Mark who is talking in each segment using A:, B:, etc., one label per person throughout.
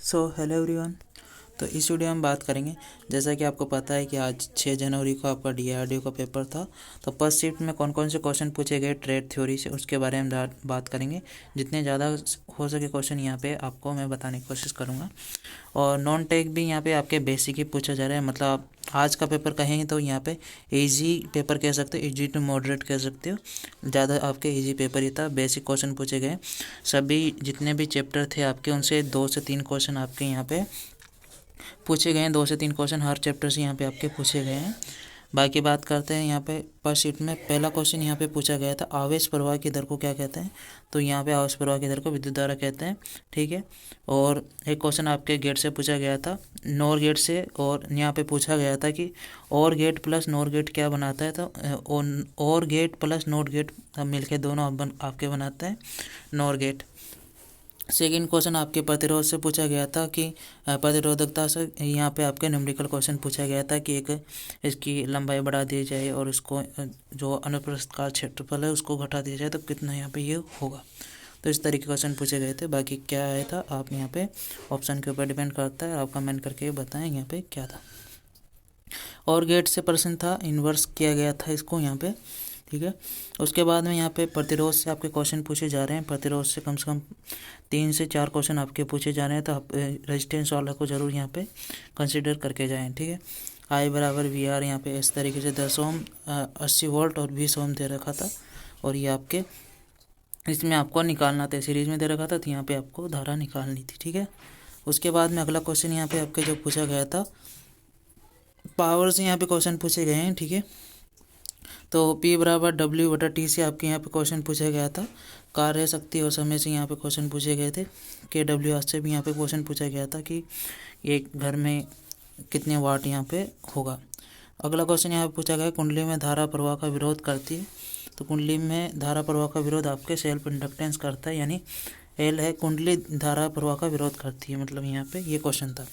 A: Hello everyone. तो इस video में हम बात करेंगे, जैसा कि आपको पता है कि आज 6 जनवरी को आपका डीआरडीओ का पेपर था। तो फर्स्ट शिफ्ट में कौन कौन से क्वेश्चन पूछे गए ट्रेड थ्योरी से, उसके बारे में बात करेंगे। जितने ज़्यादा हो सके क्वेश्चन यहाँ पे आपको मैं बताने की कोशिश करूँगा। और नॉन टेक भी यहाँ पे आपके बेसिक ही पूछा जा रहा है। मतलब आप आज का पेपर कहेंगे तो यहाँ पे इजी पेपर कह सकते हो, इजी टू मॉडरेट कह सकते हो। ज़्यादा आपके इजी पेपर ही था, बेसिक क्वेश्चन पूछे गए। सभी जितने भी चैप्टर थे आपके, उनसे 2 से 3 क्वेश्चन आपके यहाँ पे पूछे गए हैं। 2 से 3 क्वेश्चन हर चैप्टर से यहाँ पे आपके पूछे गए हैं। बाकी बात करते हैं यहाँ पे फर्स्ट शीट में। पहला क्वेश्चन यहाँ पे पूछा गया था, आवेश प्रवाह की दर को क्या कहते हैं। तो यहाँ पे आवेश प्रवाह की दर को विद्युत धारा कहते हैं, ठीक है। और एक क्वेश्चन आपके गेट से पूछा गया था, नॉर गेट से। और यहाँ पे पूछा गया था कि और गेट प्लस नॉर गेट क्या बनाता है। तो और गेट प्लस नॉट गेट मिलके दोनों आपके बनाते हैं नॉर गेट। सेकेंड क्वेश्चन आपके प्रतिरोध से पूछा गया था कि प्रतिरोधकता से यहाँ पे आपके न्यूमेरिकल क्वेश्चन पूछा गया था कि एक इसकी लंबाई बढ़ा दी जाए और इसको जो अनुप्रस्थ काट क्षेत्रफल है उसको घटा दिया जाए तो कितना यहाँ पे ये होगा। तो इस तरीके के क्वेश्चन पूछे गए थे। बाकी क्या आया था आप यहाँ पे ऑप्शन के ऊपर डिपेंड करता है, आप कमेंट करके बताएं यहाँ पे क्या था। और गेट से प्रश्न था, इन्वर्स किया गया था इसको यहाँ पे, ठीक है। उसके बाद में यहाँ पे प्रतिरोध से आपके क्वेश्चन पूछे जा रहे हैं। प्रतिरोध से कम 3 से 4 क्वेश्चन आपके पूछे जा रहे हैं। तो आप रेजिस्टेंस वाला को जरूर यहाँ पे कंसिडर करके जाएं, ठीक है। आई बराबर वी आर यहाँ पे इस तरीके से 10 ओम 80 वोल्ट और 20 ओम दे रखा था। और ये आपके इसमें आपको निकालना था, सीरीज में दे रखा था, तो यहाँ पे आपको धारा निकालनी थी, ठीक है। उसके बाद में अगला क्वेश्चन यहाँ पे आपके जो पूछा गया था, पावर से यहाँ पे क्वेश्चन पूछे गए हैं, ठीक है। तो P बराबर W/T से आपके यहाँ पे क्वेश्चन पूछा गया था। कार्य शक्ति और समय से यहाँ पे क्वेश्चन पूछे गए थे। KW से भी यहाँ पे क्वेश्चन पूछा गया था कि एक घर में कितने वाट यहाँ पे होगा। अगला क्वेश्चन यहाँ पे पूछा गया, कुंडली में धारा प्रवाह का विरोध करती है। तो कुंडली में धारा प्रवाह का विरोध आपके सेल्फ इंडक्टेंस करता है, यानी L है, कुंडली धारा प्रवाह का विरोध करती है, मतलब यहाँ पे ये क्वेश्चन था।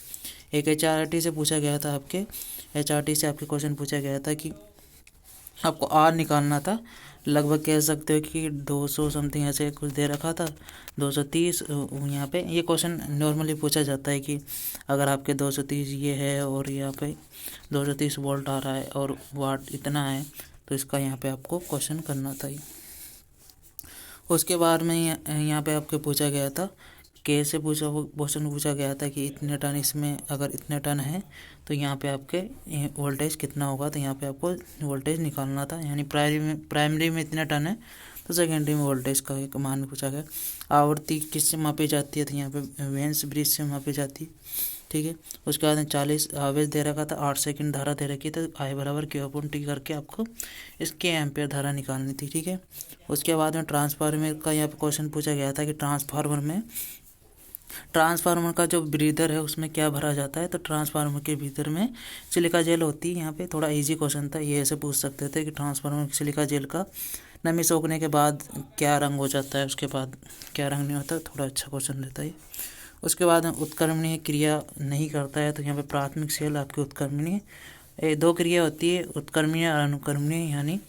A: एक HRT से पूछा गया था, आपके HRT से आपके क्वेश्चन पूछा गया था कि आपको आर निकालना था। लगभग कह सकते हो कि 200 समथिंग ऐसे कुछ दे रखा था, 230। यहाँ पे ये क्वेश्चन नॉर्मली पूछा जाता है कि अगर आपके 230 ये है और यहाँ पे 230 वोल्ट आ रहा है और वाट इतना है, तो इसका यहाँ पे आपको क्वेश्चन करना था। उसके बाद में यहाँ पे आपके पूछा गया था, के से क्वेश्चन पूछा गया था कि इतने टन, इसमें अगर इतने टन है तो यहाँ पे आपके वोल्टेज कितना होगा। तो यहाँ पे आपको वोल्टेज निकालना था, यानी प्राइमरी में इतने टन है तो सेकेंडरी में वोल्टेज का एक मान पूछा गया। आवृत्ति किससे मापी जाती है, तो यहाँ पे वेन्स ब्रिज से मापी जाती है, ठीक है। उसके बाद में 40 आवेश दे रखा था, 8 सेकंड धारा दे रखी, तो आई बराबर Q/T करके आपको इसके एम्पेयर धारा निकालनी थी, ठीक है। उसके बाद में ट्रांसफार्मर का यहाँ पे क्वेश्चन पूछा गया था कि ट्रांसफार्मर का जो ब्रीदर है उसमें क्या भरा जाता है। तो ट्रांसफार्मर के भीतर में सिलिका जेल होती है। यहाँ पे थोड़ा इजी क्वेश्चन था, ये ऐसे पूछ सकते थे कि ट्रांसफार्मर सिलिका जेल का नमी सोखने के बाद क्या रंग हो जाता है, उसके बाद क्या रंग नहीं होता। थोड़ा अच्छा क्वेश्चन रहता है। उसके बाद उत्क्रमणीय क्रिया नहीं करता है। तो यहाँ पे प्राथमिक सेल आपकी उत्क्रमणीय, 2 क्रिया होती है, उत्क्रमणीय और अनुक्रमणीय, यानी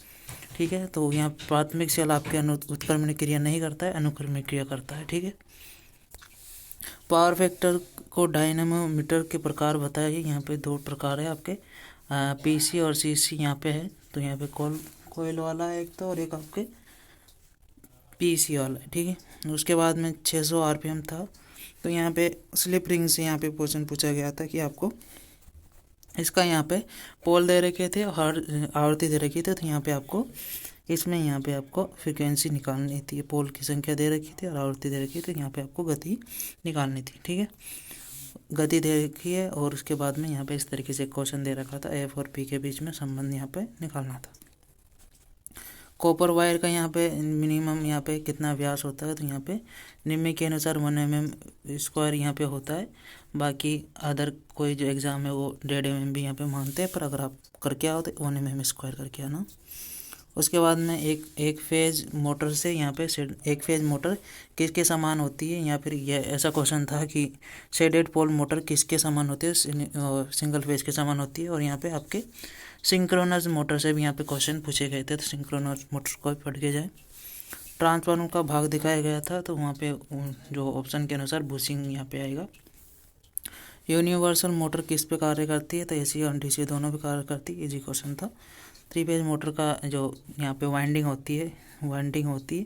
A: ठीक है। तो यहाँ प्राथमिक सेल आपके उत्क्रमणीय क्रिया नहीं करता है, अनुक्रमणीय क्रिया करता है, ठीक है। पावर फैक्टर को डायनेमोमीटर के प्रकार बताइए। यहाँ पे 2 प्रकार है आपके, PC और CC यहाँ पे है। तो यहाँ पे कोयल वाला है एक तो, और एक आपके PC वाला है, ठीक है। उसके बाद में 600 RPM था। तो यहाँ पे स्लिप रिंग से यहाँ पे क्वेश्चन पूछा गया था कि आपको इसका यहाँ पे पोल दे रखे थे और आवृत्ति दे रखी थी। तो यहाँ पे आपको इसमें यहाँ पे आपको फ्रिक्वेंसी निकालनी थी, पोल की संख्या दे रखी थी और आवृत्ति दे रखी थी। यहाँ पे आपको गति निकालनी थी, ठीक है। गति दे रखी है और उसके बाद में यहाँ पे इस तरीके से क्वेश्चन दे रखा था, F और P के बीच में संबंध यहाँ पे निकालना था। कॉपर वायर का यहाँ पे मिनिमम यहाँ पे कितना व्यास होता है। तो यहाँ पे निम्न के अनुसार 1 mm² यहाँ पे होता है। बाकी अदर कोई जो एग्ज़ाम है वो 1.5 mm भी यहाँ पे मानते हैं, पर अगर आप करके आओ तो 1 mm² करके आना। उसके बाद में एक फेज मोटर से यहाँ पे एक फेज मोटर किसके समान होती है, या फिर यह ऐसा क्वेश्चन था कि शेडेड पोल मोटर किसके समान होती है, सिंगल फेज के समान होती है। और यहाँ पे आपके सिंक्रोनस मोटर से भी यहाँ पे क्वेश्चन पूछे गए थे, तो सिंक्रोनस मोटर को भी पढ़ के जाए। ट्रांसफार्मर का भाग दिखाया गया था, तो वहाँ पे जो ऑप्शन के अनुसार बुशिंग यहाँ पे आएगा। यूनिवर्सल मोटर किस पे कार्य करती है? तो एसी और डीसी दोनों पे कार्य करती है। इजी क्वेश्चन था। 3 फेज मोटर का जो यहाँ पे वाइंडिंग होती है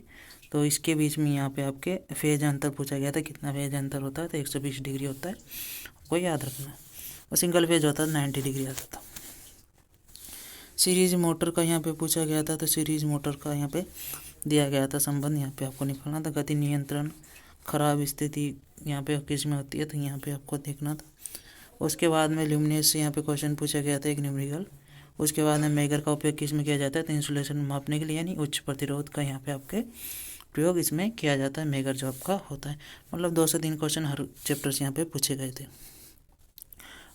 A: तो इसके बीच में यहाँ पे आपके फेज अंतर पूछा गया था, कितना फेज अंतर होता है? तो 120 डिग्री होता है, आपको याद रखना है। और सिंगल फेज होता है 90 डिग्री आता था। सीरीज मोटर का यहाँ पे पूछा गया था, तो सीरीज मोटर का यहाँ पे दिया गया था संबंध, यहाँ पे आपको निकालना था। गति नियंत्रण खराब स्थिति यहाँ पे किस में होती है? तो यहाँ पे आपको देखना था। उसके बाद में ल्यूमिनेंस से यहाँ पे क्वेश्चन पूछा गया था, एक न्यूमेरिकल। उसके बाद में मेगर का उपयोग किस में किया जाता है? तो इंसुलेशन मापने के लिए, यानी उच्च प्रतिरोध का यहाँ पे आपके प्रयोग इसमें किया जाता है, मेगर जो आपका होता है। मतलब 2 से 3 क्वेश्चन हर चैप्टर से यहाँ पे पूछे गए थे।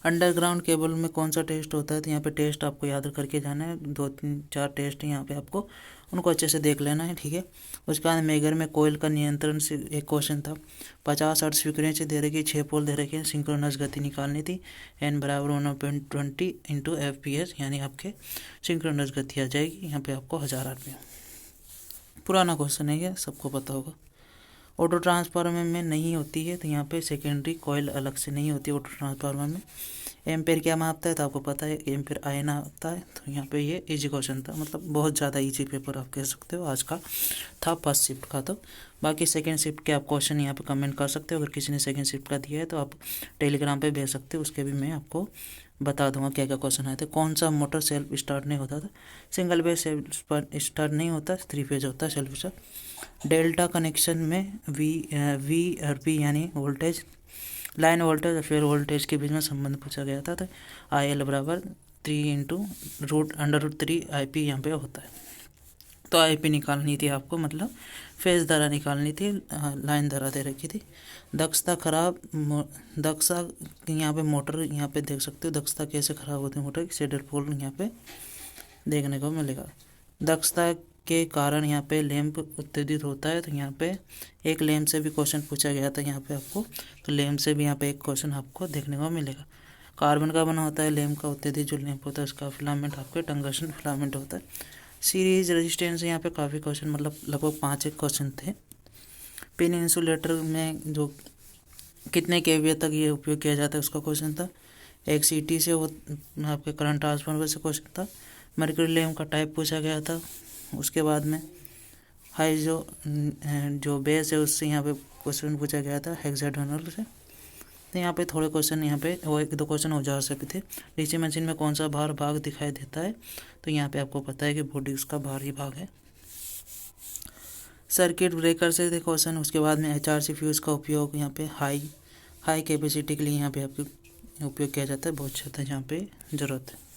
A: अंडरग्राउंड केबल में कौन सा टेस्ट होता है? तो यहाँ पे टेस्ट आपको याद करके जाना है, 2-3-4 टेस्ट यहाँ पे आपको उनको अच्छे से देख लेना है, ठीक है। उसके बाद मेगर में कोयल का नियंत्रण से एक क्वेश्चन था। 50 हर्ट्ज फ्रीक्वेंसी दे रखी, 6 पोल दे रखे, सिंक्रोनस गति निकालनी थी। n बराबर 1.20 इंटू FPS, यानी आपके सिंक्रोनस गति आ जाएगी यहाँ पे आपको 1000 RPM। पुराना क्वेश्चन है ये, सबको पता होगा। ऑटो ट्रांसफार्मर में नहीं होती है, तो यहाँ पे सेकेंडरी कॉइल अलग से नहीं होती है ऑटो ट्रांसफार्मर में। एम्पेयर क्या मापता है? तो आपको पता है एम्पेयर आयन आता है। तो यहाँ पे ये इजी क्वेश्चन था, मतलब बहुत ज़्यादा इजी पेपर आप कह सकते हो आज का था, फर्स्ट शिफ्ट का। तो बाकी सेकंड शिफ्ट के आप क्वेश्चन यहाँ पे कमेंट कर सकते हो। अगर किसी ने सेकंड शिफ्ट का दिया है तो आप टेलीग्राम पे भेज सकते हो, उसके भी मैं आपको बता दूंगा क्या क्या क्वेश्चन आए थे। कौन सा मोटर सेल्फ स्टार्ट नहीं होता था? सिंगल फेज सेल्फ स्टार्ट नहीं होता, 3 फेज होता है सेल्फ स्टार्ट। डेल्टा कनेक्शन में वी और पी यानी वोल्टेज, लाइन वोल्टेज और फेज वोल्टेज के बीच में संबंध पूछा गया था। तो IL बराबर 3 इंटू √3 IP यहाँ पे होता है। तो IP निकालनी थी आपको, मतलब फेज धारा निकालनी थी, लाइन धारा दे रखी थी। दक्षता खराब, दक्षता यहाँ पे मोटर यहाँ पे देख सकते हो, दक्षता कैसे खराब होती है मोटर की, शेडेड पोल यहाँ पे देखने को मिलेगा। दक्षता के कारण यहाँ पे लैंप उत्तेजित होता है, तो यहाँ पे एक लैंप से भी क्वेश्चन पूछा गया था यहाँ पे आपको, तो लैंप से भी यहाँ पे एक क्वेश्चन आपको देखने को मिलेगा। कार्बन का बना होता है लैंप का, उत्तेजित जो लैंप होता है उसका फिलामेंट आपके टंगस्टन फिलामेंट होता है। सीरीज रेजिस्टेंस यहाँ पे काफ़ी क्वेश्चन, मतलब लगभग 5 क्वेश्चन थे। पिन इंसुलेटर में जो कितने kVA तक ये उपयोग किया जाता है उसका क्वेश्चन था। एक CT से वो आपके करंट ट्रांसफार्मर से क्वेश्चन था। मर्क्यूरी लैंप का टाइप पूछा गया था। उसके बाद में हाई जो बेस है उससे यहाँ पे क्वेश्चन पूछा गया था, हेक्सागोनल से। तो यहाँ पे थोड़े क्वेश्चन यहाँ पे वो 1-2 क्वेश्चन औजार से भी थे। डीसी मशीन में कौन सा बाहर भाग दिखाई देता है? तो यहाँ पे आपको पता है कि बॉडी उसका बाहरी भाग है। सर्किट ब्रेकर से थे क्वेश्चन। उसके बाद में HRC फ्यूज का उपयोग यहाँ पे हाई कैपेसिटी के लिए यहाँ पे आपके उपयोग किया जाता है, बहुत ज़्यादा यहाँ पे ज़रूरत है।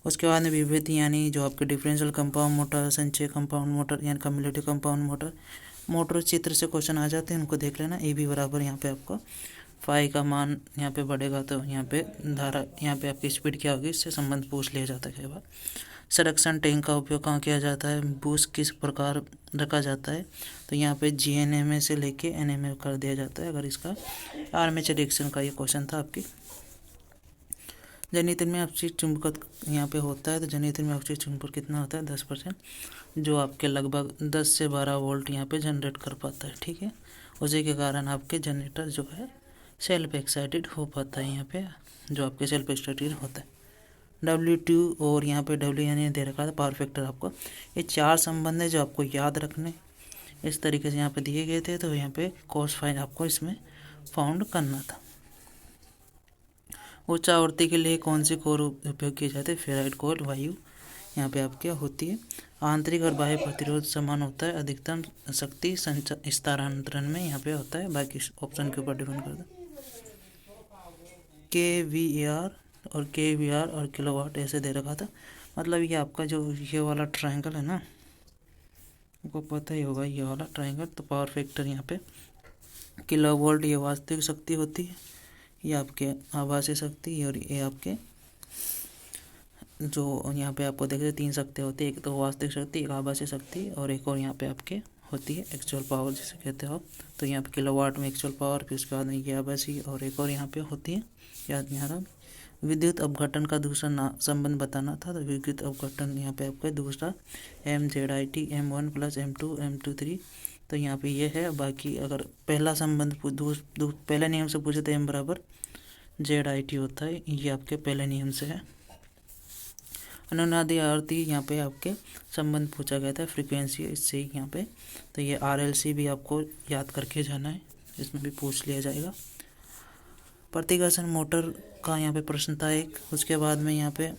A: उसके बाद में विभेदी यानी जो आपके डिफरेंशियल कंपाउंड मोटर, संचय कंपाउंड मोटर यानी कम्युलेटिव कंपाउंड मोटर चित्र से क्वेश्चन आ जाते हैं, उनको देख लेना। AB बराबर यहाँ पे आपको फाई का मान यहाँ पे बढ़ेगा, तो यहाँ पे धारा यहाँ पे आपकी स्पीड क्या होगी, इससे संबंध पूछ लिया जाता है कई बार। संरक्षण टैंक का उपयोग कहाँ किया जाता है? बूस्ट किस प्रकार रखा जाता है? तो यहाँ पे GNMA से लेके NMA कर दिया जाता है। अगर इसका आर्मेचर रिएक्शन का ये क्वेश्चन था आपकी। जनरेटर में अपशिष्ट चुंबकत्व यहाँ पे होता है, तो जनरेटर में अपशिष्ट चुंबकत्व कितना होता है? 10%, जो आपके लगभग 10 से 12 वोल्ट यहाँ पे जनरेट कर पाता है, ठीक है। उसी के कारण आपके जनरेटर जो है सेल्फ एक्साइटेड हो पाता है, यहाँ पे जो आपके सेल्फ एक्साइटेड होता है। W2 और यहाँ पे W यानी दे रखा था पावर फैक्टर आपको। ये 4 संबंध है जो आपको याद रखने, इस तरीके से यहाँ पे दिए गए थे। तो यहाँ पे cos फाइन आपको इसमें फाउंड करना था। उच्च आवृत्ति के लिए कौन सी कोर उपयोग किए जाते हैं? फेराइड कोर वायु यहाँ पे आपके होती है। आंतरिक और बाह्य प्रतिरोध समान होता है। अधिकतम शक्ति स्थानांतरण में यहाँ पे होता है, बाकी ऑप्शन के ऊपर डिपेंड करता है। kVAR और kVAR और किलोवाट ऐसे दे रखा था। मतलब ये आपका जो ये वाला ट्रायंगल है ना, आपको पता ही होगा ये वाला ट्रायंगल। तो पावर फैक्टर यहाँ पे किलोवोल्ट ये वास्तविक शक्ति होती है, ये आपके आभासी शक्ति, और ये आपके जो यहाँ पे आपको देख रहे 3 शक्ति होती है, एक तो वास्तविक शक्ति, एक आभासी शक्ति, और एक और यहाँ पे आपके होती है एक्चुअल पावर जिसे कहते हो। तो यहाँ पे किलोवाट में एक्चुअल पावर, फिर उसके बाद में ये आभासी, और एक और यहाँ पे होती है, याद नहीं आ रहा। विद्युत अपघटन का दूसरा संबंध बताना था। तो विद्युत अपघटन यहाँ पे आपका दूसरा MZIT M1 + M2 M23, तो यहाँ पे ये है। बाकी अगर पहला संबंध पहले नियम से पूछे तो M बराबर ZIT होता है, ये आपके पहले नियम से है। अनुनादी आवर्ती यहाँ पे आपके संबंध पूछा गया था, फ्रीक्वेंसी इससे ही यहाँ पे, तो ये RLC भी आपको याद करके जाना है, इसमें भी पूछ लिया जाएगा। प्रतिकर्षण मोटर का यहाँ पे प्रश्न था एक। उसके बाद में यहाँ पे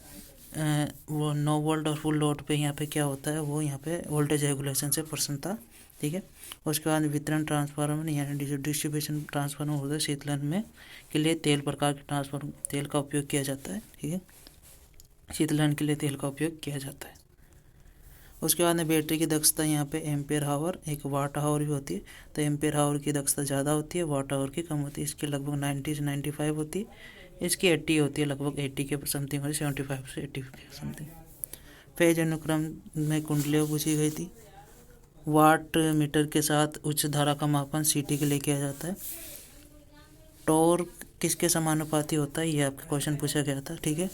A: वो 9 वोल्ट और फुल लोड पे यहाँ पे क्या होता है, वो यहाँ पे वोल्टेज रेगुलेशन से प्रश्न था, ठीक है। उसके बाद वितरण ट्रांसफार्मर यानी डिस्ट्रीब्यूशन ट्रांसफार्मर होता है शीतलन में के लिए तेल प्रकार के ट्रांसफार्मर तेल का उपयोग किया जाता है, ठीक है। शीतलन के लिए तेल का उपयोग किया जाता है। उसके बाद में बैटरी की दक्षता यहाँ पे एम्पेयर हावर, एक वाट हावर भी होती है, तो एम्पेयर हावर की दक्षता ज़्यादा होती है, वाट हावर की कम होती है। इसकी लगभग 90 से 95 होती है, इसकी 80 होती है, लगभग 80 के समथिंग होती है, 75 से 80 के समथिंग। फेज अनुक्रम में कुंडलियाँ पूछी गई थी। वाट मीटर के साथ उच्च धारा का मापन CT के लिए किया जाता है। टॉर्क किसके समानुपाती होता है, ये आपका क्वेश्चन पूछा गया था, ठीक है।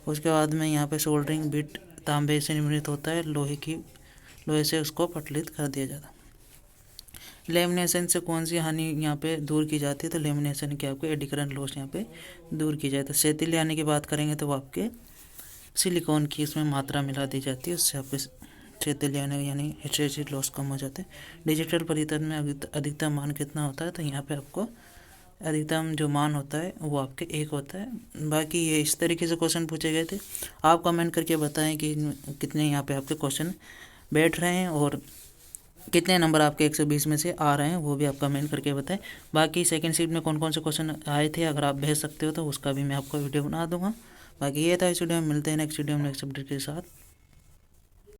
A: उसके बाद में यहाँ पे सोल्डरिंग बिट तांबे से निर्मित होता है, लोहे से उसको पटलित कर दिया जाता है। लेमिनेशन से कौन सी हानि यहाँ पे दूर की जाती है, तो लेमिनेशन की आपको एडी करंट लॉस यहाँ पे दूर की जाए। तो सेतिल यानी की बात करेंगे तो वो आपके सिलिकॉन की इसमें मात्रा मिला दी जाती है, उससे आपके सेतिल यानी हिस्टेरेसिस लॉस कम हो जाते हैं। डिजिटल परिवर्तन में अधिकतम मान कितना होता है, तो यहाँ पे आपको अधिकतम जो मान होता है वो आपके 1 होता है। बाकी ये इस तरीके से क्वेश्चन पूछे गए थे। आप कमेंट करके बताएं कि कितने यहाँ पे आपके क्वेश्चन बैठ रहे हैं और कितने नंबर आपके 120 में से आ रहे हैं, वो भी आप कमेंट करके बताएं। बाकी सेकंड शिफ्ट में कौन कौन से क्वेश्चन आए थे, अगर आप भेज सकते हो तो उसका भी मैं आपको वीडियो बना दूंगा। बाकी ये था इस वीडियो में, मिलते हैं नेक्स्ट वीडियो में नेक्स्ट अपडेट के साथ।